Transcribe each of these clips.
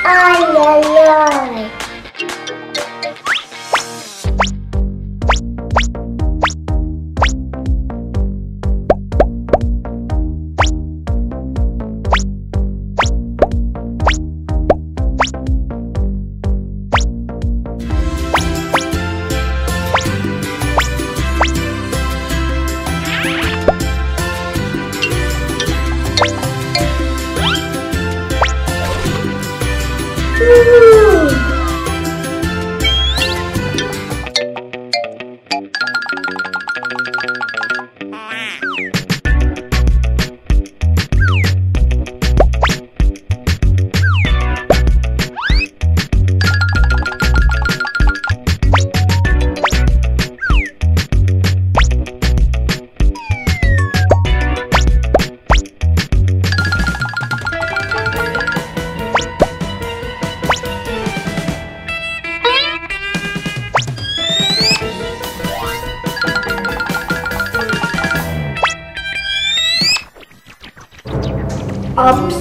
Ай-яй-яй. Ups.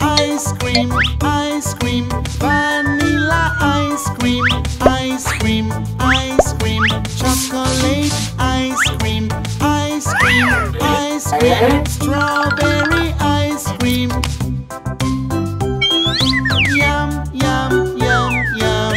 Ice cream, ice cream, vanilla ice cream, ice cream, ice cream, chocolate ice cream, ice cream, ice cream, strawberry ice cream. Yum, yum, yum, yum.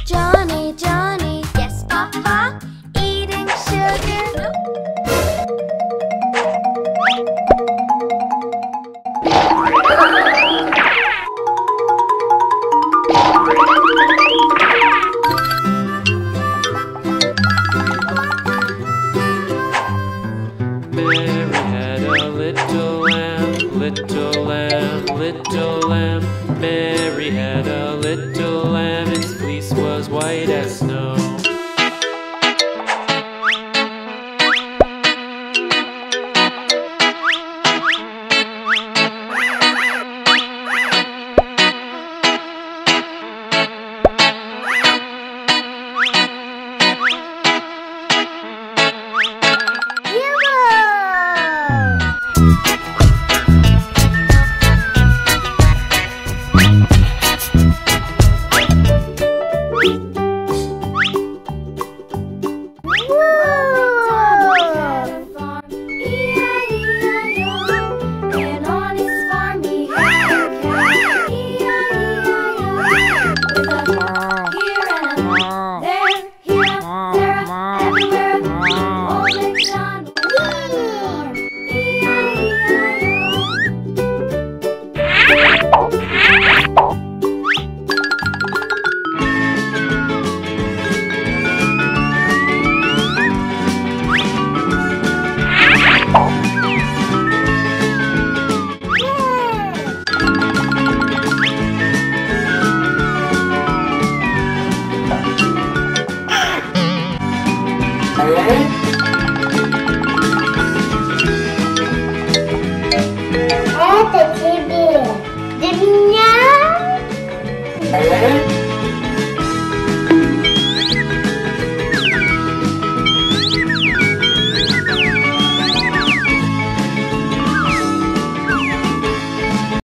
Johnny, Johnny, yes, Papa, eating sugar. Mary had a little lamb, little lamb, little lamb. Mary had a little lamb, its fleece was white as snow. Это тебе. Для меня. Thank you.